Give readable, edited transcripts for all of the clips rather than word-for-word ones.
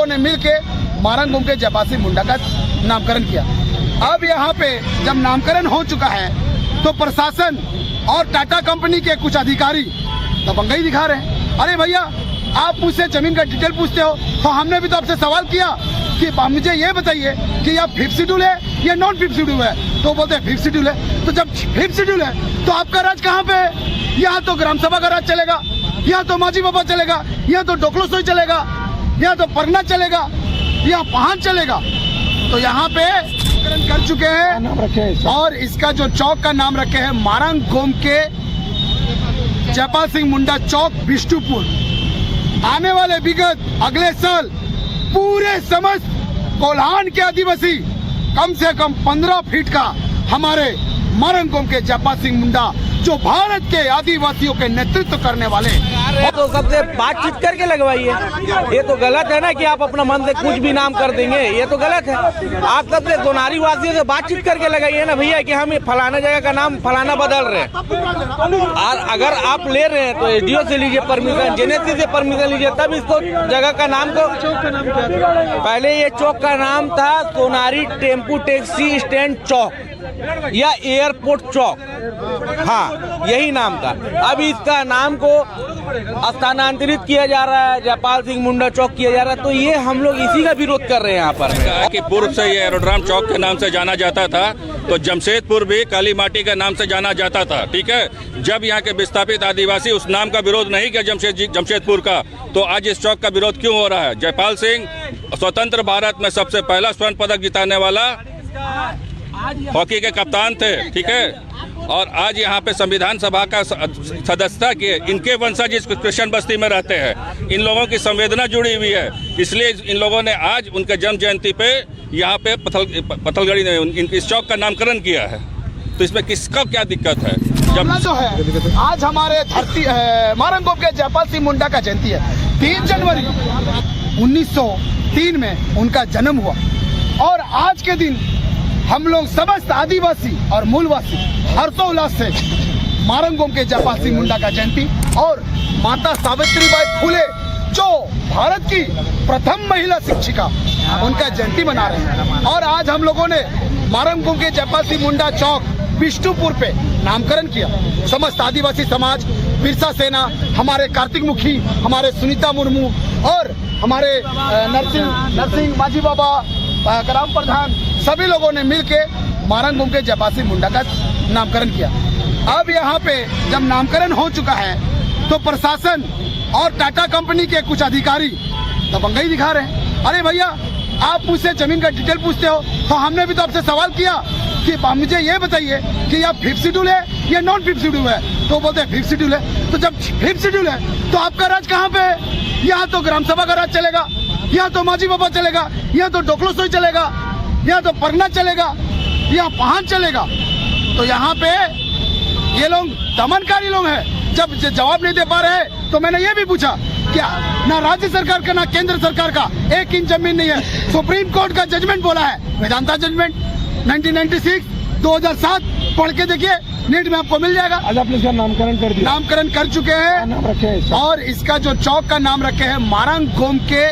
लोगों ने मिलके मारंगोम के जयपाल सिंह मुंडा का नामकरण किया। अब यहाँ पे जब नामकरण हो चुका है तो प्रशासन और टाटा कंपनी के कुछ अधिकारी दबंगई दिखा रहे हैं। अरे भैया, आप मुझसे जमीन का डिटेल पूछते हो तो हमने भी तो आपसे सवाल किया कि मुझे ये बताइए कि यह 5th शेड्यूल है या नॉन 5th शेड्यूल है, तो बोलते हैं 5th शेड्यूल है। तो जब 5th शेड्यूल है तो आपका राज कहाँ पे है? यहाँ तो ग्राम सभा का राज चलेगा, यहाँ तो मांझी बाबा चलेगा, यहाँ तो डोकलोसोई चलेगा, यहाँ तो परना चलेगा, यहाँ पहान चलेगा। तो यहाँ पे नामकरण कर चुके हैं और इसका जो चौक का नाम रखे हैं मारंगोम के जयपाल सिंह मुंडा चौक बिष्टुपुर। आने वाले विगत अगले साल पूरे समस्त कोल्हान के आदिवासी कम से कम 15 फीट का हमारे मारंगोम के जयपाल सिंह मुंडा जो भारत के आदिवासियों के नेतृत्व करने वाले तो सबसे बातचीत करके लगवाइए। ये तो गलत है ना कि आप अपना मन से कुछ भी नाम कर देंगे, ये तो गलत है। आप सबसे दोनारी वासियों से बातचीत करके लगाइए ना भैया कि हम फलाना जगह का नाम फलाना बदल रहे हैं। और अगर आप ले रहे हैं तो एसडीओ से लीजिए परमिशन, जेनेसी से परमिशन लीजिए, तब इसको जगह का नाम को। पहले ये चौक का नाम था सोनारी टेम्पू टैक्सी स्टैंड चौक या एयरपोर्ट चौक, हाँ यही नाम था। अब इसका नाम को स्थानांतरित किया जा रहा है, जयपाल सिंह मुंडा चौक किया जा रहा है। तो ये हम लोग इसी का विरोध कर रहे हैं यहाँ पर। कि पूर्व से ये एरोड्राम चौक के नाम से जाना जाता था, तो जमशेदपुर भी काली माटी के नाम से जाना जाता था। ठीक है, जब यहाँ के विस्थापित आदिवासी उस नाम का विरोध नहीं किया जमशेदपुर का, तो आज इस चौक का विरोध क्यों हो रहा है? जयपाल सिंह स्वतंत्र भारत में सबसे पहला स्वर्ण पदक जिताने वाला हॉकी के कप्तान थे। ठीक है, और आज यहाँ पे संविधान सभा का सदस्यता किए इनके वंशज इस क्रिश्चियन बस्ती में रहते हैं। इन लोगों की संवेदना जुड़ी हुई है, इसलिए इन लोगों ने आज उनके जन्म जयंती पे यहाँ पे पथलगड़ी ने इस चौक का नामकरण किया है। तो इसमें किसका क्या दिक्कत है? जब जो है आज हमारे धरती मारंगोम के जयपाल सिंह मुंडा का जयंती है। 3 जनवरी 1903 में उनका जन्म हुआ और आज के दिन हम लोग समस्त आदिवासी और मूलवासी हर्षोल्लास से मारंगोम के जयपाल सिंह मुंडा का जयंती और माता सावित्रीबाई फुले जो भारत की प्रथम महिला शिक्षिका, उनका जयंती मना रहे हैं। और आज हम लोगों ने मारंगोम के जयपाल सिंह मुंडा चौक बिष्टुपुर पे नामकरण किया। समस्त आदिवासी समाज, बिरसा सेना, हमारे कार्तिक मुखी, हमारे सुनीता मुर्मू और हमारे नरसिंह मांझी बाबा, ग्राम प्रधान, सभी लोगों ने मिलके मारंगोम के जयपाल सिंह मुंडा का नामकरण किया। अब यहाँ पे जब नामकरण हो चुका है तो प्रशासन और टाटा कंपनी के कुछ अधिकारी दबंगई दिखा रहे हैं। अरे भैया, आप मुझसे जमीन का डिटेल पूछते हो तो हमने भी तो आपसे सवाल किया कि मुझे ये बताइए कि यह 5th शेड्यूल है या नॉन 5th शेड्यूल है, तो बोलते हैं 5th शेड्यूल है। तो जब 5th शेड्यूल है तो आपका राज कहाँ पे है? यहाँ तो ग्राम सभा का राज चलेगा, यहाँ तो मांझी बाबा चलेगा, यहाँ तो डोकलोसोई चलेगा, यहाँ तो परना चलेगा, यहाँ पहान चलेगा। तो यहाँ पे ये लोग दमनकारी लोग हैं। जब जवाब नहीं दे पा रहे हैं तो मैंने ये भी पूछा क्या ना राज्य सरकार का ना केंद्र सरकार का 1 इंच जमीन नहीं है। सुप्रीम कोर्ट का जजमेंट बोला है, वेदांता जजमेंट 1996 2007 पढ़ के देखिए, नेट में आपको मिल जाएगा। आज आपने इसका नामकरण कर दिया? नामकरण कर चुके हैं और इसका जो चौक का नाम रखे हैं मारंगोम के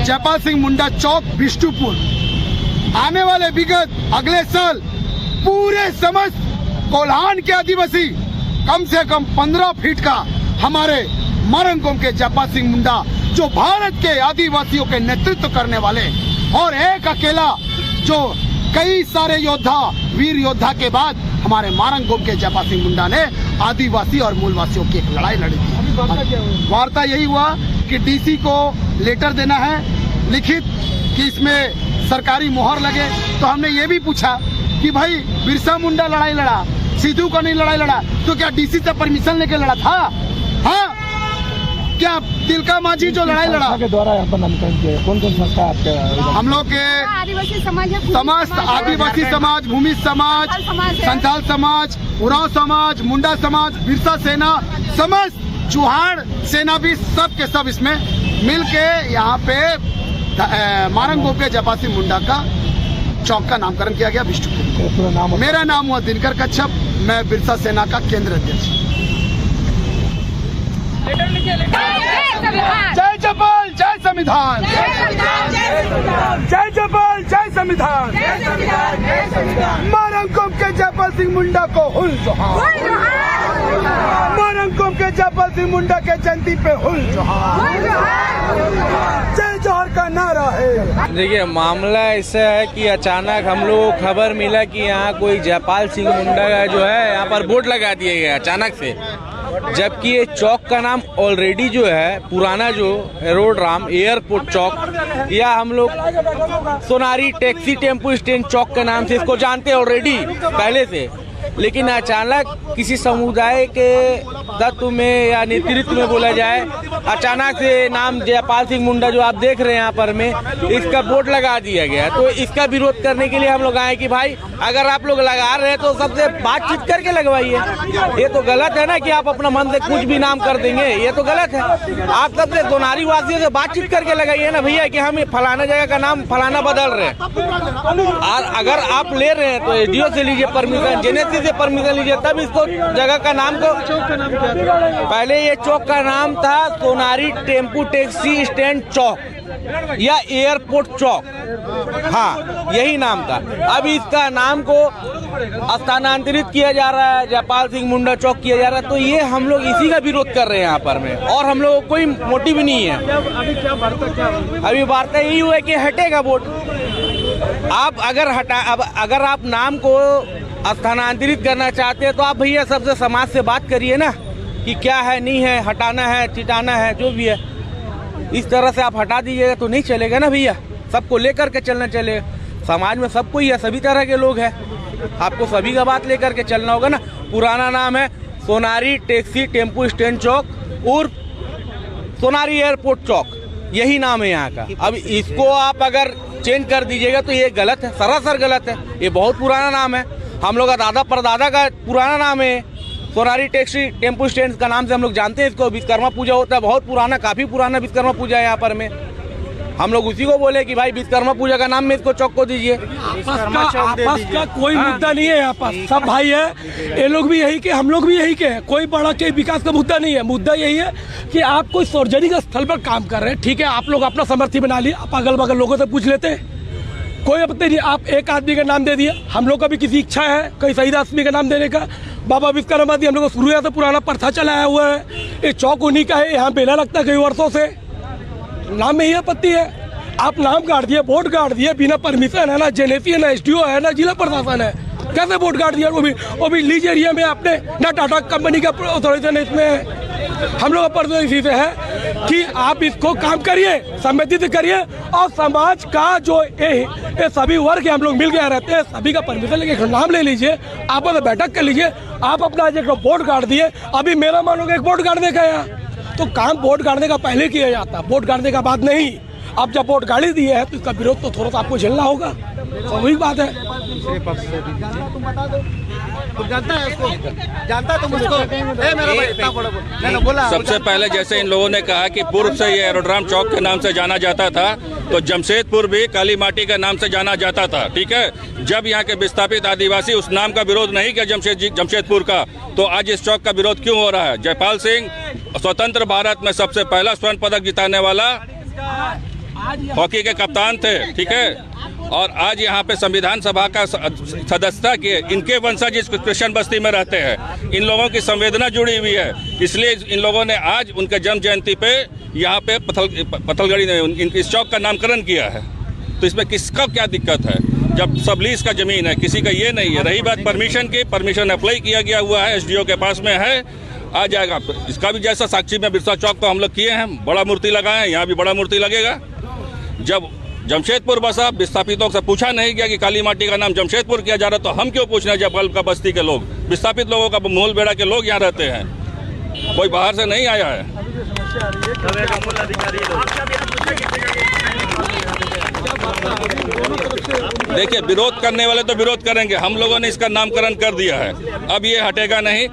जयपाल सिंह मुंडा चौक बिष्टुपुर। आने वाले विगत अगले साल पूरे समस्त कोल्हान के आदिवासी कम से कम 15 फीट का हमारे मारंगोम के जयपाल सिंह मुंडा जो भारत के आदिवासियों के नेतृत्व करने वाले और एक अकेला जो कई सारे योद्धा, वीर योद्धा के बाद हमारे मारंगोम के जयपाल सिंह मुंडा ने आदिवासी और मूलवासियों की एक लड़ाई लड़ी थी। वार्ता यही हुआ कि डीसी को लेटर देना है लिखित कि इसमें सरकारी मोहर लगे। तो हमने ये भी पूछा कि भाई बिरसा मुंडा लड़ाई लड़ा, सिद्धू का नहीं लड़ाई लड़ा, तो क्या डीसी से परमिशन लेके लड़ा था? हाँ, क्या तिलका मांझी जो लड़ाई लड़ा के द्वारा यहाँ पर नामकरण किया? कौन कौन संस्था आपके? हम लोग के आदिवासी समाज, समस्त आदिवासी समाज, भूमि समाज, संथाल समाज, उरांव समाज, मुंडा समाज, बिरसा सेना, समस्त चुहाड़ सेना भी सब के सब इसमें मिलके यहाँ पे मारंगोम के जयपाल सिंह मुंडा का चौक का नामकरण किया गया बिष्टुपुर। मेरा नाम हुआ दिनकर कच्छप, मैं बिरसा सेना का केंद्र अध्यक्ष। जय जपाल जय संविधान, जय जपाल जय संविधान। मारंगकोम के जयपाल सिंह मुंडा को हुल जोहार, मारंगकोम के जयपाल सिंह मुंडा के जयंती पे हुल जोहार, जय जोहर का नारा है। देखिए मामला ऐसा है कि अचानक हम लोग खबर मिला कि यहाँ कोई जयपाल सिंह मुंडा का जो है यहाँ पर बोर्ड लगा दिया गया अचानक से, जबकि ये चौक का नाम ऑलरेडी जो है पुराना जो एरोड्राम एयरपोर्ट चौक या हम लोग सोनारी टैक्सी टेम्पो स्टैंड चौक के नाम से इसको जानते हैं ऑलरेडी पहले से। लेकिन अचानक किसी समुदाय के तत्व में या नेतृत्व में बोला जाए, अचानक से नाम जयपाल सिंह मुंडा जो आप देख रहे हैं यहाँ पर में इसका बोर्ड लगा दिया गया। तो इसका विरोध करने के लिए हम लोग आए कि भाई अगर आप लोग लगा रहे हैं तो सबसे बातचीत करके लगवाइए। ये तो गलत है ना कि आप अपना मन से कुछ भी नाम कर देंगे, ये तो गलत है। आप सबसे दोनारी वासियों से बातचीत करके लगाइए ना भैया कि हम फलाना जगह का नाम फलाना बदल रहे हैं। और अगर आप ले रहे हैं तो एसडीओ से लीजिए परमिशन, जेनेसी से परमिशन लीजिए, तब इसको जगह का नाम को। पहले ये चौक का नाम था सोनारी टेम्पो टैक्सी स्टैंड चौक या एयरपोर्ट चौक, हाँ यही नाम था। अब इसका नाम को स्थानांतरित किया जा रहा है, जयपाल सिंह मुंडा चौक किया जा रहा है। तो ये हम लोग इसी का विरोध कर रहे हैं यहाँ पर में, और हम लोगों को कोई मोटिव नहीं है। अभी वार्ता यही हुआ है कि हटेगा बोर्ड। आप अगर आप नाम को स्थानांतरित करना चाहते हैं तो आप भैया सबसे समाज से बात करिए ना कि क्या है, नहीं है, हटाना है, चिटाना है, जो भी है। इस तरह से आप हटा दीजिएगा तो नहीं चलेगा ना भैया। सबको लेकर के चलना चलेगा, समाज में सब कोई है, सभी तरह के लोग हैं, आपको सभी का बात लेकर के चलना होगा ना। पुराना नाम है सोनारी टैक्सी टेम्पो स्टैंड चौक और सोनारी एयरपोर्ट चौक, यही नाम है यहाँ का। अब इसको आप अगर चेंज कर दीजिएगा तो ये गलत है, सरासर गलत है। ये बहुत पुराना नाम है, हम लोग का दादा परदादा का पुराना नाम है। सोनारी टैक्सी टेम्पो स्टैंड का नाम से हम लोग जानते हैं इसको। विश्वकर्मा पूजा होता है, बहुत पुराना, काफी पुराना विश्वकर्मा पूजा है यहाँ पर में। हम लोग उसी को बोले कि भाई विश्वकर्मा पूजा का नाम में इसको चौक को दीजिए। आपस का कोई मुद्दा नहीं है, यहाँ पर सब भाई है, ये लोग भी यही के, हम लोग भी यही के हैं। कोई बड़ा के विकास का मुद्दा नहीं है। मुद्दा यही है कि आप कोई सार्वजनिक स्थल पर काम कर रहे हैं, ठीक है, आप लोग अपना समर्थी बना लिए, आप अगल बगल लोगों से पूछ लेते हैं, कोई आपत्ति नहीं। आप एक आदमी का नाम दे दिया, हम लोग का भी किसी इच्छा है कई शहीद आदमी का नाम देने का। बाबा विश्वकर्मा जी हम लोग को शुरू से पुराना प्रथा चलाया हुआ है, ये चौक उन्हीं का है, यहाँ मेला लगता है कई वर्षों से, नाम में ही आपत्ति है। आप नाम काट दिए, बोर्ड काट दिए बिना परमिशन, है ना जेनेसी है, ना एसडीओ है, ना जिला प्रशासन है, कैसे बोर्ड काट दिया? वो भी लीज एरिया में आपने, ना टाटा कंपनी का ऑथोराइजेशन इसमें। हम लोग पर तो इसी से है कि आप इसको काम करिए, संबंधित करिए, और समाज का जो ये सभी वर्ग हम लोग मिल गए रहते हैं, सभी का परमिशन लेके नाम ले लीजिए, आपस में बैठक कर लीजिए। आप अपना एक बोर्ड काट दिए, अभी मेरा मानोगे एक बोर्ड काटने का यहाँ, तो काम बोर्ड काटने का पहले किया जाता, बोर्ड काटने का बाद नहीं। अब जब बोर्ड गाड़ी दिए है तो इसका विरोध तो थोड़ा सा आपको झेलना होगा, स्वाभाविक बात है। सबसे पहले जैसे इन लोगों ने कहा कि पूर्व से ये एरोड्राम चौक के नाम से जाना जाता था, तो जमशेदपुर भी काली माटी के नाम से जाना जाता था, ठीक है। जब यहाँ के विस्थापित आदिवासी उस नाम का विरोध नहीं किया जमशेदपुर का, तो आज इस चौक का विरोध क्यों हो रहा है? जयपाल सिंह स्वतंत्र भारत में सबसे पहला स्वर्ण पदक जिताने वाला हॉकी के कप्तान थे, ठीक है। और आज यहाँ पे संविधान सभा का सदस्यता किए इनके वंशज इस कृष्ण बस्ती में रहते हैं। इन लोगों की संवेदना जुड़ी हुई है, इसलिए इन लोगों ने आज उनके जन्म जयंती पे यहाँ पे पथलगड़ी ने इस चौक का नामकरण किया है। तो इसमें किसका क्या दिक्कत है जब सब लीज का जमीन है, किसी का ये नहीं है। रही बात परमिशन की, परमिशन अप्लाई किया गया हुआ है, एसडीओ के पास में है, आ जाएगा। इसका भी जैसा साक्षी में बिरसा चौक तो हम लोग किए हैं, बड़ा मूर्ति लगाए हैं, यहाँ भी बड़ा मूर्ति लगेगा। जब जमशेदपुर बसा, विस्थापितों से पूछा नहीं गया कि काली माटी का नाम जमशेदपुर किया जा रहा, तो हम क्यों पूछना? जब का बस्ती के लोग, विस्थापित लोगों का, मूल बेड़ा के लोग यहाँ रहते हैं, कोई बाहर से नहीं आया है। देखिए, विरोध करने वाले तो विरोध करेंगे, हम लोगों ने इसका नामकरण कर दिया है, अब ये हटेगा नहीं।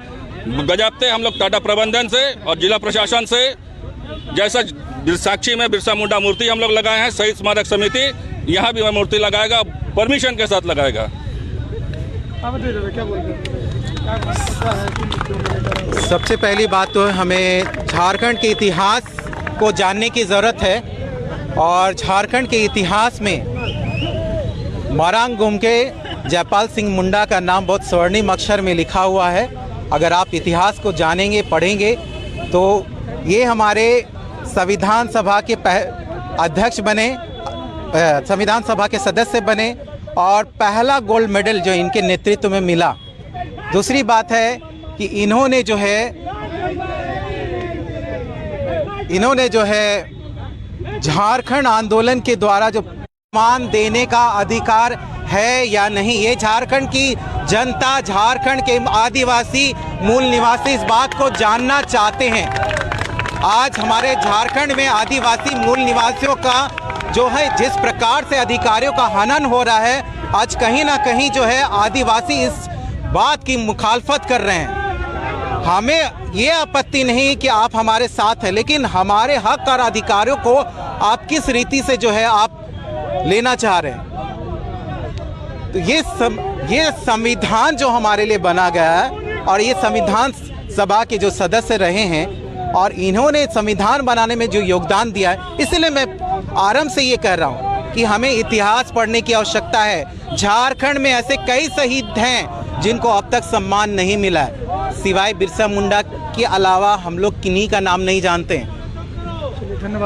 बजाबते हम लोग टाटा प्रबंधन से और जिला प्रशासन से, जैसा साक्षी में बिरसा मुंडा मूर्ति हम लोग लगाए हैं, शहीद स्मारक समिति यहाँ भी मूर्ति लगाएगा, परमिशन के साथ लगाएगा। सबसे पहली बात तो हमें झारखंड के इतिहास को जानने की ज़रूरत है और झारखंड के इतिहास में मारांग गुम्के जयपाल सिंह मुंडा का नाम बहुत स्वर्णिम अक्षर में लिखा हुआ है। अगर आप इतिहास को जानेंगे पढ़ेंगे तो ये हमारे संविधान सभा के अध्यक्ष बने, संविधान सभा के सदस्य बने और पहला गोल्ड मेडल जो इनके नेतृत्व में मिला। दूसरी बात है कि इन्होंने जो है झारखंड आंदोलन के द्वारा जो मान देने का अधिकार है या नहीं, ये झारखंड की जनता, झारखंड के आदिवासी मूल निवासी इस बात को जानना चाहते हैं। आज हमारे झारखंड में आदिवासी मूल निवासियों का जो है जिस प्रकार से अधिकारियों का हनन हो रहा है, आज कहीं ना कहीं जो है आदिवासी इस बात की मुखालफत कर रहे हैं। हमें ये आपत्ति नहीं कि आप हमारे साथ हैं, लेकिन हमारे हक और अधिकारों को आप किस रीति से जो है आप लेना चाह रहे हैं। तो ये संविधान जो हमारे लिए बना गया है और ये संविधान सभा के जो सदस्य रहे हैं और इन्होंने संविधान बनाने में जो योगदान दिया है, इसलिए मैं आरंभ से ये कह रहा हूँ कि हमें इतिहास पढ़ने की आवश्यकता है। झारखंड में ऐसे कई शहीद हैं जिनको अब तक सम्मान नहीं मिला है। सिवाय बिरसा मुंडा के अलावा हम लोग किन्हीं का नाम नहीं जानते हैं। धन्यवाद।